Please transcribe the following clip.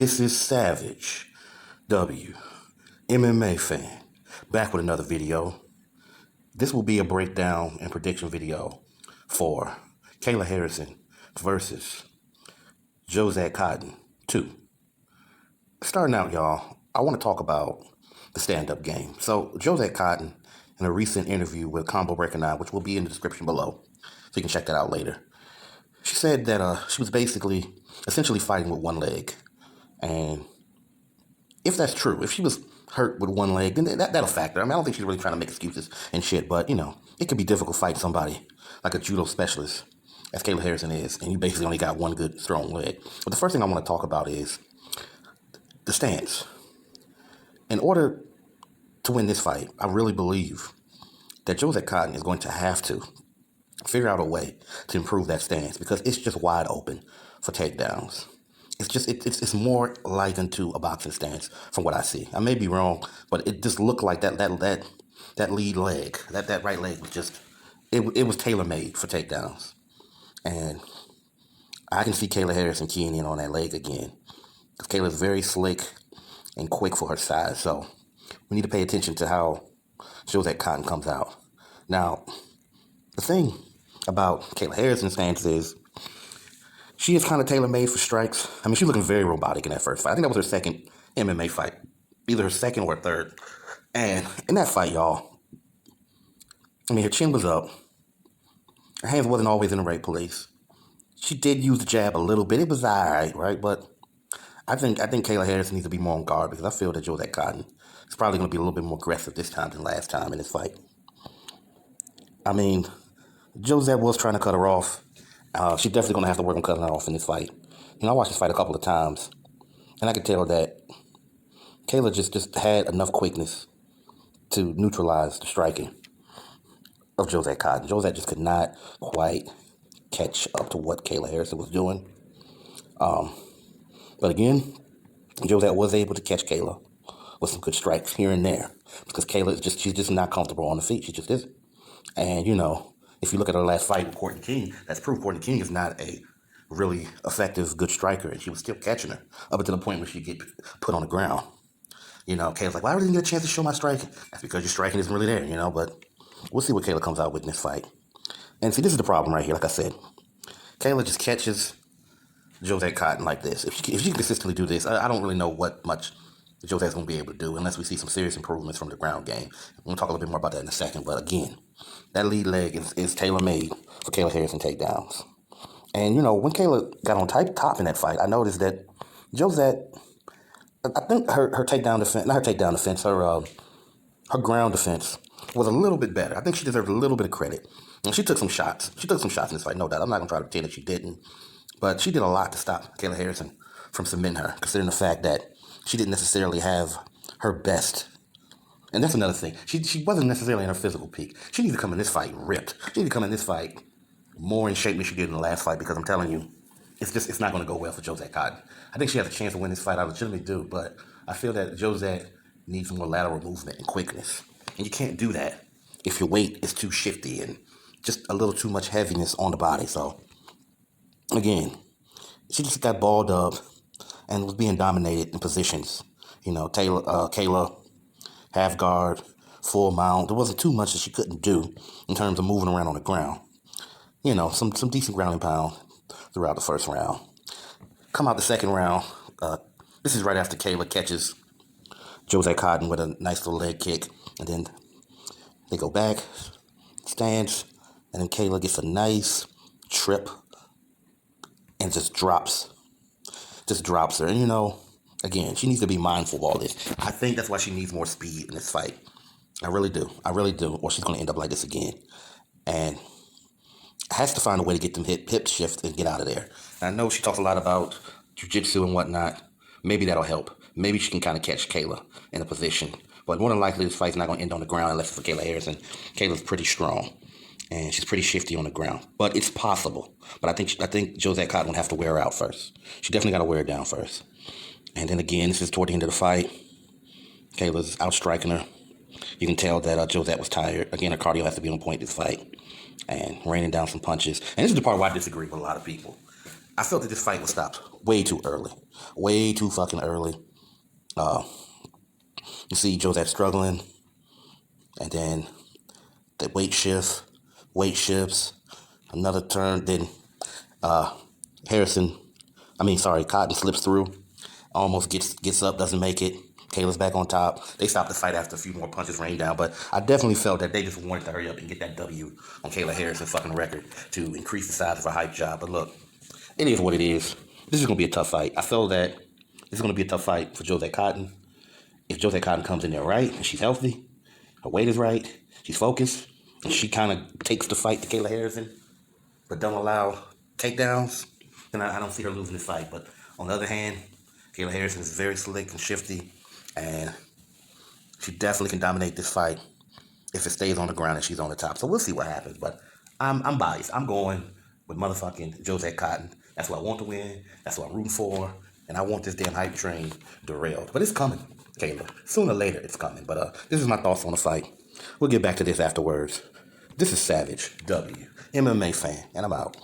This is Savage W, MMA fan, back with another video. This will be a breakdown and prediction video for Kayla Harrison versus Jozette Cotton 2. Starting out, y'all, I want to talk about the stand-up game. So, Jozette Cotton, in a recent interview with Combo Breaking Out, which will be in the description below, so you can check that out later, she said that she was essentially fighting with one leg. And if that's true, if she was hurt with one leg, then that'll factor. I mean, I don't think she's really trying to make excuses and shit, but, it could be difficult fighting somebody like a judo specialist, as Kayla Harrison is, and you basically only got one good, strong leg. But the first thing I want to talk about is the stance. In order to win this fight, I really believe that Jozette Cotton is going to have to figure out a way to improve that stance because it's just wide open for takedowns. It's more likened to a boxing stance from what I see. I may be wrong, but it just looked like that lead leg, that right leg was just it was tailor made for takedowns, and I can see Kayla Harrison keying in on that leg again. Because Kayla's very slick and quick for her size, so we need to pay attention to how Jozette Cotton comes out. Now, the thing about Kayla Harrison's stance is she is kind of tailor-made for strikes. I mean, she's looking very robotic in that first fight. I think that was her second MMA fight, either her second or third. And in that fight, y'all, I mean, her chin was up. Her hands wasn't always in the right place. She did use the jab a little bit. It was all right? But I think Kayla Harrison needs to be more on guard because I feel that Jozette Cotton is probably going to be a little bit more aggressive this time than last time in this fight. I mean, Jozette was trying to cut her off. She's definitely going to have to work on cutting her off in this fight. I watched this fight a couple of times, and I could tell that Kayla just had enough quickness to neutralize the striking of Jozette Cotton. Jozette just could not quite catch up to what Kayla Harrison was doing. But again, Jozette was able to catch Kayla with some good strikes here and there because Kayla she's just not comfortable on the feet. She just isn't. And, if you look at her last fight with Courtney King, that's proof Courtney King is not a really effective, good striker, and she was still catching her up until the point where she get put on the ground. Kayla's like, well, I really didn't get a chance to show my striking. That's because your striking isn't really there, but we'll see what Kayla comes out with in this fight. And see, this is the problem right here, like I said. Kayla just catches Jozette Cotton like this. If she can consistently do this, I don't really know what much Jozette's going to be able to do unless we see some serious improvements from the ground game. We'll talk a little bit more about that in a second. But again, that lead leg is tailor-made for Kayla Harrison takedowns. And, when Kayla got on top in that fight, I noticed that Jozette, I think her takedown defense, not her takedown defense, her ground defense was a little bit better. I think she deserved a little bit of credit. And she took some shots. She took some shots in this fight, no doubt. I'm not going to try to pretend that she didn't. But she did a lot to stop Kayla Harrison from submitting her, considering the fact that she didn't necessarily have her best. And that's another thing. She wasn't necessarily in her physical peak. She needs to come in this fight ripped. She needs to come in this fight more in shape than she did in the last fight because I'm telling you, it's not going to go well for Jozette Cotton. I think she has a chance to win this fight. I legitimately do, but I feel that Jozette needs more lateral movement and quickness. And you can't do that if your weight is too shifty and just a little too much heaviness on the body. So, again, she just got balled up and was being dominated in positions. Kayla, half guard, full mount. There wasn't too much that she couldn't do in terms of moving around on the ground. Some decent ground and pound throughout the first round. Come out the second round. This is right after Kayla catches Jozette Cotton with a nice little leg kick. And then they go back, stands, and then Kayla gets a nice trip and just drops her. And, again, she needs to be mindful of all this. I think that's why she needs more speed in this fight. I really do, or she's going to end up like this again. And has to find a way to get them hip shift and get out of there. And I know she talks a lot about jiu-jitsu and whatnot. Maybe that'll help. Maybe she can kind of catch Kayla in a position. But more than likely, this fight's not going to end on the ground unless it's for Kayla Harrison. Kayla's pretty strong, and she's pretty shifty on the ground. But it's possible. But I think Jozette Cotton will have to wear her out first. She definitely got to wear her down first. And then again, this is toward the end of the fight. Kayla's outstriking her. You can tell that Jozette was tired. Again, her cardio has to be on point this fight. And raining down some punches. And this is the part where I disagree with a lot of people. I felt that this fight was stopped way too early. Way too fucking early. You see Josette struggling, and then the weight shifts, another turn, then Cotton slips through, almost gets up, doesn't make it. Kayla's back on top. They stopped the fight after a few more punches rained down, but I definitely felt that they just wanted to hurry up and get that W on Kayla Harrison's fucking record to increase the size of her hype job. But look, it is what it is. This is going to be a tough fight. I feel that this is going to be a tough fight for Jozette Cotton. If Jozette Cotton comes in there right, and she's healthy, her weight is right, she's focused, and she kind of takes the fight to Kayla Harrison, but don't allow takedowns, then I don't see her losing this fight. But on the other hand, Kayla Harrison is very slick and shifty, and she definitely can dominate this fight if it stays on the ground and she's on the top. So we'll see what happens. But I'm biased. I'm going with motherfucking Jozette Cotton. That's who I want to win. That's who I'm rooting for. And I want this damn hype train derailed. But it's coming, Kayla. Sooner or later, it's coming. But this is my thoughts on the fight. We'll get back to this afterwards. This is Savage W, MMA fan, and I'm out.